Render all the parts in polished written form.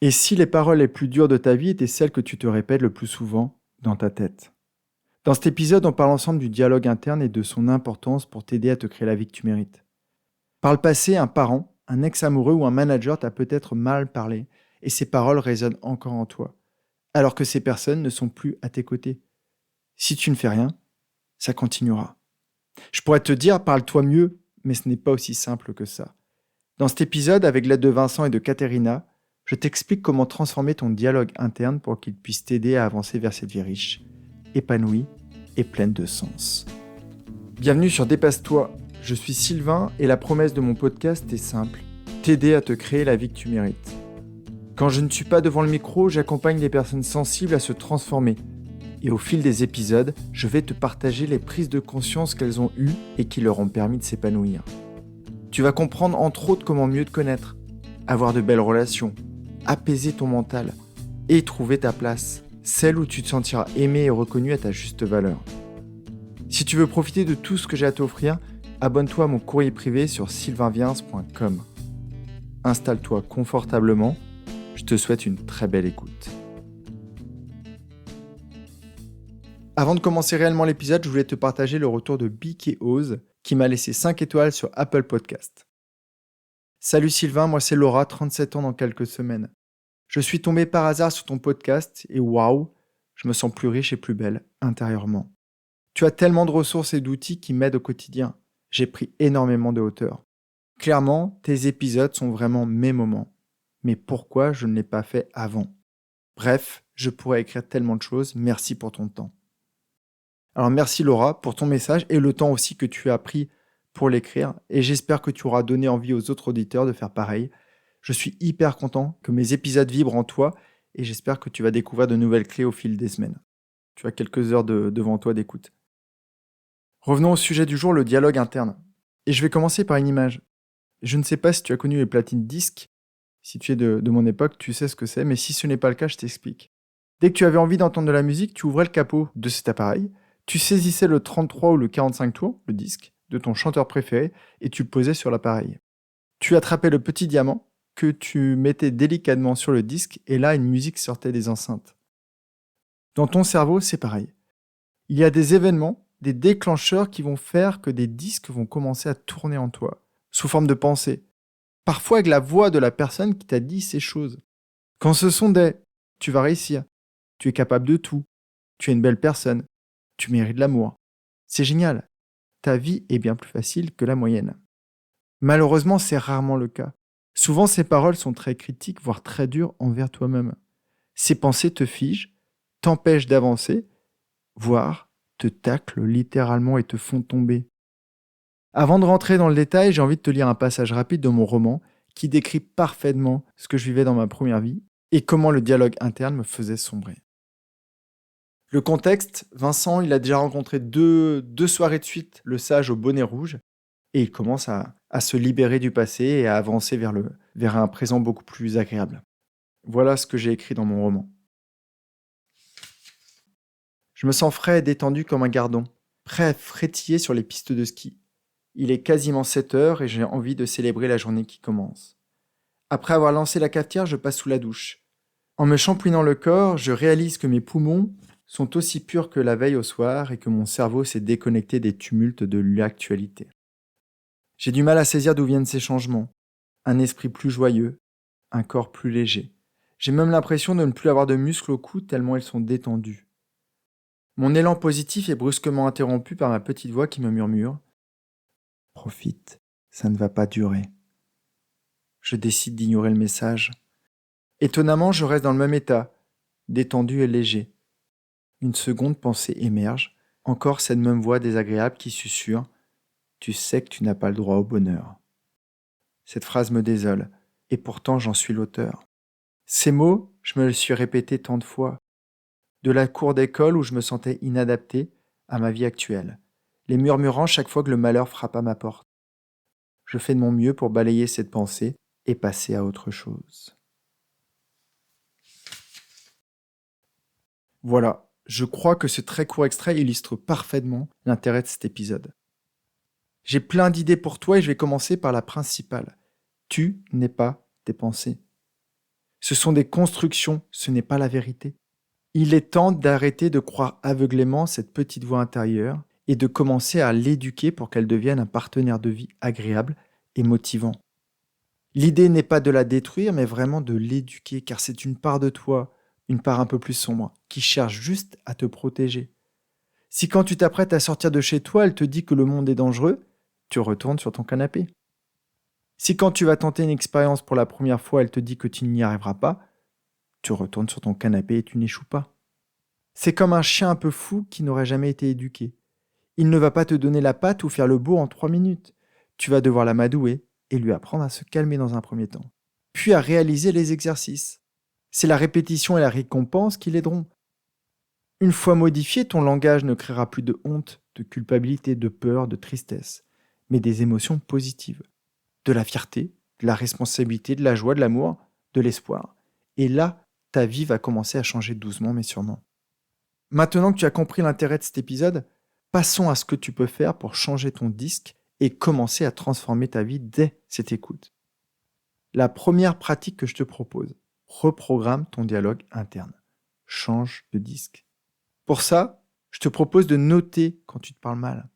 Et si les paroles les plus dures de ta vie étaient celles que tu te répètes le plus souvent dans ta tête? Dans cet épisode, on parle ensemble du dialogue interne et de son importance pour t'aider à te créer la vie que tu mérites. Par le passé, un parent, un ex-amoureux ou un manager t'a peut-être mal parlé et ces paroles résonnent encore en toi, alors que ces personnes ne sont plus à tes côtés. Si tu ne fais rien, ça continuera. Je pourrais te dire, parle-toi mieux, mais ce n'est pas aussi simple que ça. Dans cet épisode, avec l'aide de Vincent et de Katerina, je t'explique comment transformer ton dialogue interne pour qu'il puisse t'aider à avancer vers cette vie riche, épanouie et pleine de sens. Bienvenue sur Dépasse-toi, je suis Sylvain et la promesse de mon podcast est simple, t'aider à te créer la vie que tu mérites. Quand je ne suis pas devant le micro, j'accompagne les personnes sensibles à se transformer. Et au fil des épisodes, je vais te partager les prises de conscience qu'elles ont eues et qui leur ont permis de s'épanouir. Tu vas comprendre entre autres comment mieux te connaître, avoir de belles relations, apaiser ton mental et trouver ta place, celle où tu te sentiras aimé et reconnu à ta juste valeur. Si tu veux profiter de tout ce que j'ai à t'offrir, abonne-toi à mon courrier privé sur sylvainviens.com. Installe-toi confortablement, je te souhaite une très belle écoute. Avant de commencer réellement l'épisode, je voulais te partager le retour de Bic & Ose qui m'a laissé 5 étoiles sur Apple Podcast. Salut Sylvain, moi c'est Laura, 37 ans dans quelques semaines. Je suis tombée par hasard sur ton podcast et waouh, je me sens plus riche et plus belle intérieurement. Tu as tellement de ressources et d'outils qui m'aident au quotidien. J'ai pris énormément de hauteur. Clairement, tes épisodes sont vraiment mes moments. Mais pourquoi je ne l'ai pas fait avant? Bref, je pourrais écrire tellement de choses, merci pour ton temps. Alors merci Laura pour ton message et le temps aussi que tu as pris pour l'écrire et j'espère que tu auras donné envie aux autres auditeurs de faire pareil. Je suis hyper content que mes épisodes vibrent en toi et j'espère que tu vas découvrir de nouvelles clés au fil des semaines. Tu as quelques heures devant toi d'écoute. Revenons au sujet du jour, le dialogue interne. Et je vais commencer par une image. Je ne sais pas si tu as connu les platines disques. Si tu es de mon époque, tu sais ce que c'est, mais si ce n'est pas le cas, je t'explique. Dès que tu avais envie d'entendre de la musique, tu ouvrais le capot de cet appareil, tu saisissais le 33 ou le 45 tours, le disque, de ton chanteur préféré, et tu le posais sur l'appareil. Tu attrapais le petit diamant que tu mettais délicatement sur le disque, et là, une musique sortait des enceintes. Dans ton cerveau, c'est pareil. Il y a des événements, des déclencheurs qui vont faire que des disques vont commencer à tourner en toi, sous forme de pensée. Parfois avec la voix de la personne qui t'a dit ces choses. Quand ce sont des « tu vas réussir »,« tu es capable de tout »,« tu es une belle personne »,« tu mérites l'amour », c'est génial. Ta vie est bien plus facile que la moyenne. Malheureusement, c'est rarement le cas. Souvent, ces paroles sont très critiques, voire très dures envers toi-même. Ces pensées te figent, t'empêchent d'avancer, voire te taclent littéralement et te font tomber. Avant de rentrer dans le détail, j'ai envie de te lire un passage rapide de mon roman qui décrit parfaitement ce que je vivais dans ma première vie et comment le dialogue interne me faisait sombrer. Le contexte, Vincent, il a déjà rencontré deux soirées de suite le sage au bonnet rouge et il commence à se libérer du passé et à avancer vers un présent beaucoup plus agréable. Voilà ce que j'ai écrit dans mon roman. Je me sens frais et détendu comme un gardon, prêt à frétiller sur les pistes de ski. Il est quasiment 7 heures et j'ai envie de célébrer la journée qui commence. Après avoir lancé la cafetière, je passe sous la douche. En me shampouinant le corps, je réalise que mes poumons sont aussi purs que la veille au soir et que mon cerveau s'est déconnecté des tumultes de l'actualité. J'ai du mal à saisir d'où viennent ces changements. Un esprit plus joyeux, un corps plus léger. J'ai même l'impression de ne plus avoir de muscles au cou tellement ils sont détendus. Mon élan positif est brusquement interrompu par ma petite voix qui me murmure « Profite, ça ne va pas durer ». Je décide d'ignorer le message. Étonnamment, je reste dans le même état, détendu et léger. Une seconde pensée émerge, encore cette même voix désagréable qui susurre « Tu sais que tu n'as pas le droit au bonheur ». Cette phrase me désole, et pourtant j'en suis l'auteur. Ces mots, je me les suis répétés tant de fois. De la cour d'école où je me sentais inadapté à ma vie actuelle, les murmurant chaque fois que le malheur frappe à ma porte. Je fais de mon mieux pour balayer cette pensée et passer à autre chose. Voilà, je crois que ce très court extrait illustre parfaitement l'intérêt de cet épisode. J'ai plein d'idées pour toi et je vais commencer par la principale. Tu n'es pas tes pensées. Ce sont des constructions, ce n'est pas la vérité. Il est temps d'arrêter de croire aveuglément cette petite voix intérieure et de commencer à l'éduquer pour qu'elle devienne un partenaire de vie agréable et motivant. L'idée n'est pas de la détruire, mais vraiment de l'éduquer, car c'est une part de toi, une part un peu plus sombre, qui cherche juste à te protéger. Si quand tu t'apprêtes à sortir de chez toi, elle te dit que le monde est dangereux, tu retournes sur ton canapé. Si quand tu vas tenter une expérience pour la première fois, elle te dit que tu n'y arriveras pas, tu retournes sur ton canapé et tu n'échoues pas. C'est comme un chien un peu fou qui n'aurait jamais été éduqué. Il ne va pas te donner la patte ou faire le beau en 3 minutes. Tu vas devoir l'amadouer et lui apprendre à se calmer dans un premier temps, puis à réaliser les exercices. C'est la répétition et la récompense qui l'aideront. Une fois modifié, ton langage ne créera plus de honte, de culpabilité, de peur, de tristesse, mais des émotions positives. De la fierté, de la responsabilité, de la joie, de l'amour, de l'espoir. Et là, ta vie va commencer à changer doucement mais sûrement. Maintenant que tu as compris l'intérêt de cet épisode, passons à ce que tu peux faire pour changer ton disque et commencer à transformer ta vie dès cette écoute. La première pratique que je te propose, reprogramme ton dialogue interne. Change de disque. Pour ça, je te propose de noter quand tu te parles mal.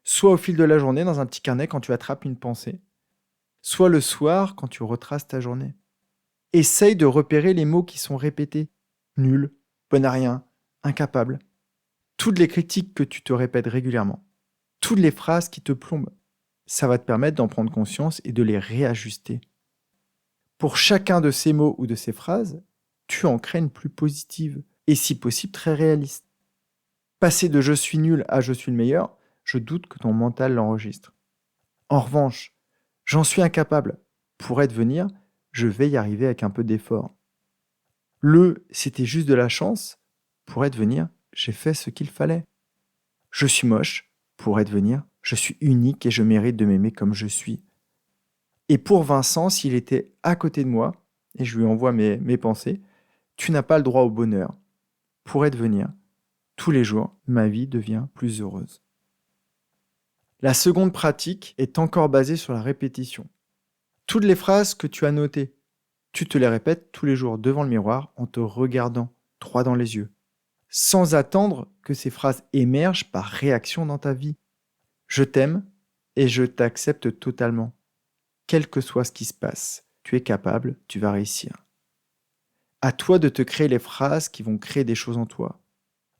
Soit au fil de la journée dans un petit carnet quand tu attrapes une pensée, soit le soir quand tu retraces ta journée. Essaye de repérer les mots qui sont répétés. Nul, bon à rien, incapable. Toutes les critiques que tu te répètes régulièrement. Toutes les phrases qui te plombent. Ça va te permettre d'en prendre conscience et de les réajuster. Pour chacun de ces mots ou de ces phrases, tu en crées une plus positive et si possible très réaliste. Passer de « je suis nul » à « je suis le meilleur », je doute que ton mental l'enregistre. En revanche, « j'en suis incapable » pourrait devenir « je vais y arriver avec un peu d'effort ». Le « c'était juste de la chance » pourrait devenir « j'ai fait ce qu'il fallait ». Je suis moche pourrait devenir « je suis unique et je mérite de m'aimer comme je suis ». Et pour Vincent, s'il était à côté de moi, et je lui envoie mes pensées, « tu n'as pas le droit au bonheur » pourrait devenir « tous les jours, ma vie devient plus heureuse ». La seconde pratique est encore basée sur la répétition. Toutes les phrases que tu as notées, tu te les répètes tous les jours devant le miroir en te regardant droit dans les yeux, sans attendre que ces phrases émergent par réaction dans ta vie. Je t'aime et je t'accepte totalement. Quel que soit ce qui se passe, tu es capable, tu vas réussir. À toi de te créer les phrases qui vont créer des choses en toi.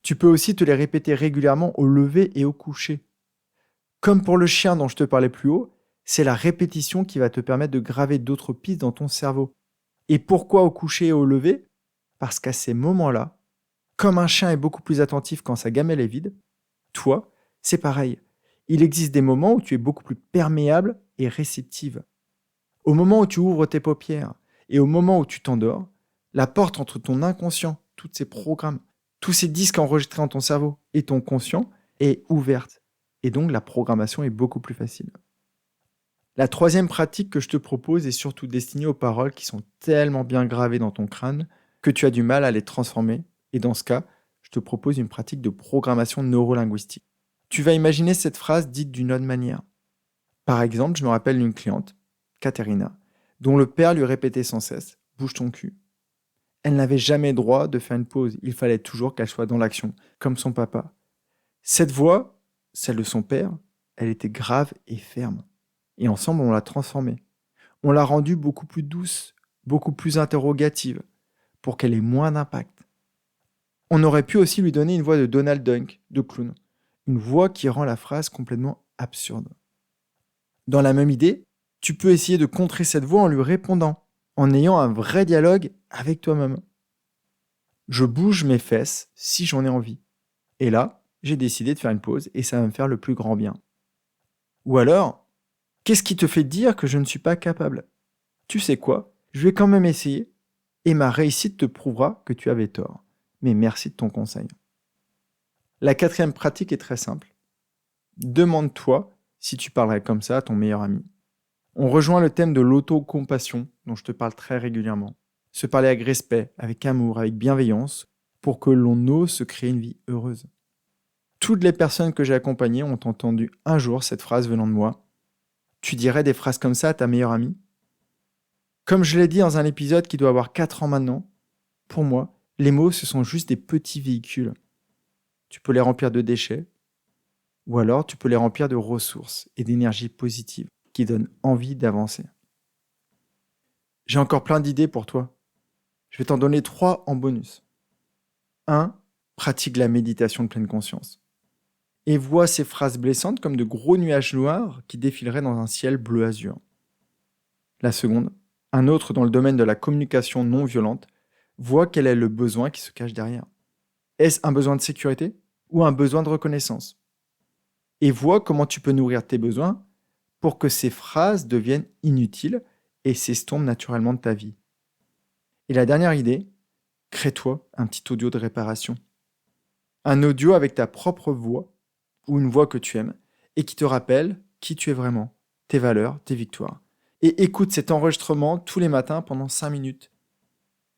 Tu peux aussi te les répéter régulièrement au lever et au coucher. Comme pour le chien dont je te parlais plus haut, c'est la répétition qui va te permettre de graver d'autres pistes dans ton cerveau. Et pourquoi au coucher et au lever ? Parce qu'à ces moments-là, comme un chien est beaucoup plus attentif quand sa gamelle est vide, toi, c'est pareil. Il existe des moments où tu es beaucoup plus perméable et réceptive. Au moment où tu ouvres tes paupières et au moment où tu t'endors, la porte entre ton inconscient, tous ces programmes, tous ces disques enregistrés dans ton cerveau et ton conscient est ouverte. Et donc la programmation est beaucoup plus facile. La troisième pratique que je te propose est surtout destinée aux paroles qui sont tellement bien gravées dans ton crâne que tu as du mal à les transformer. Et dans ce cas, je te propose une pratique de programmation neurolinguistique. Tu vas imaginer cette phrase dite d'une autre manière. Par exemple, je me rappelle d'une cliente, Katerina, dont le père lui répétait sans cesse « bouge ton cul ». Elle n'avait jamais droit de faire une pause, il fallait toujours qu'elle soit dans l'action, comme son papa. Cette voix, celle de son père, elle était grave et ferme. Et ensemble, on l'a transformée. On l'a rendue beaucoup plus douce, beaucoup plus interrogative, pour qu'elle ait moins d'impact. On aurait pu aussi lui donner une voix de Donald Duck, de clown, une voix qui rend la phrase complètement absurde. Dans la même idée, tu peux essayer de contrer cette voix en lui répondant, en ayant un vrai dialogue avec toi-même. Je bouge mes fesses si j'en ai envie. Et là, j'ai décidé de faire une pause et ça va me faire le plus grand bien. Ou alors, qu'est-ce qui te fait dire que je ne suis pas capable ? Tu sais quoi ? Je vais quand même essayer et ma réussite te prouvera que tu avais tort. Mais merci de ton conseil. La quatrième pratique est très simple. Demande-toi si tu parlerais comme ça à ton meilleur ami. On rejoint le thème de l'autocompassion dont je te parle très régulièrement. Se parler avec respect, avec amour, avec bienveillance pour que l'on ose se créer une vie heureuse. Toutes les personnes que j'ai accompagnées ont entendu un jour cette phrase venant de moi. Tu dirais des phrases comme ça à ta meilleure amie ? Comme je l'ai dit dans un épisode qui doit avoir 4 ans maintenant, pour moi, les mots, ce sont juste des petits véhicules. Tu peux les remplir de déchets, ou alors tu peux les remplir de ressources et d'énergie positive qui donnent envie d'avancer. J'ai encore plein d'idées pour toi. Je vais t'en donner 3 en bonus. 1. Pratique la méditation de pleine conscience. Et vois ces phrases blessantes comme de gros nuages noirs qui défileraient dans un ciel bleu azur. La seconde, un autre dans le domaine de la communication non violente, vois quel est le besoin qui se cache derrière. Est-ce un besoin de sécurité ou un besoin de reconnaissance? Et vois comment tu peux nourrir tes besoins pour que ces phrases deviennent inutiles et s'estompent naturellement de ta vie. Et la dernière idée, crée-toi un petit audio de réparation. Un audio avec ta propre voix ou une voix que tu aimes et qui te rappelle qui tu es vraiment, tes valeurs, tes victoires. Et écoute cet enregistrement tous les matins pendant 5 minutes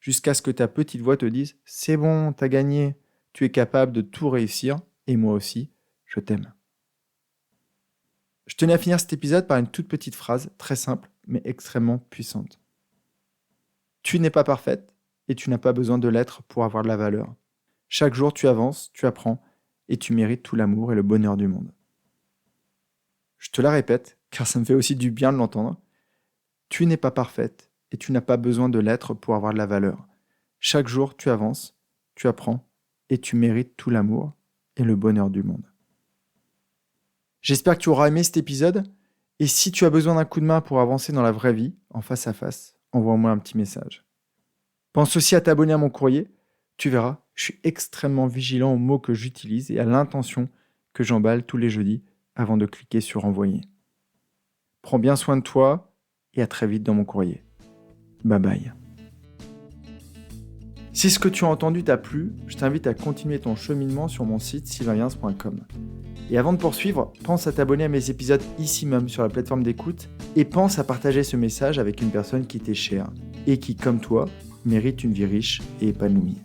jusqu'à ce que ta petite voix te dise « C'est bon, t'as gagné, tu es capable de tout réussir et moi aussi, je t'aime ». Je tenais à finir cet épisode par une toute petite phrase, très simple, mais extrêmement puissante. Tu n'es pas parfaite et tu n'as pas besoin de l'être pour avoir de la valeur. Chaque jour, tu avances, tu apprends et tu mérites tout l'amour et le bonheur du monde. Je te la répète, car ça me fait aussi du bien de l'entendre. Tu n'es pas parfaite et tu n'as pas besoin de l'être pour avoir de la valeur. Chaque jour, tu avances, tu apprends et tu mérites tout l'amour et le bonheur du monde. J'espère que tu auras aimé cet épisode et si tu as besoin d'un coup de main pour avancer dans la vraie vie, en face à face, envoie-moi un petit message. Pense aussi à t'abonner à mon courrier. Tu verras, je suis extrêmement vigilant aux mots que j'utilise et à l'intention que j'emballe tous les jeudis avant de cliquer sur envoyer. Prends bien soin de toi et à très vite dans mon courrier. Bye bye. Si ce que tu as entendu t'a plu, je t'invite à continuer ton cheminement sur mon site sylvainviens.com. Et avant de poursuivre, pense à t'abonner à mes épisodes ici même sur la plateforme d'écoute et pense à partager ce message avec une personne qui t'est chère et qui, comme toi, mérite une vie riche et épanouie.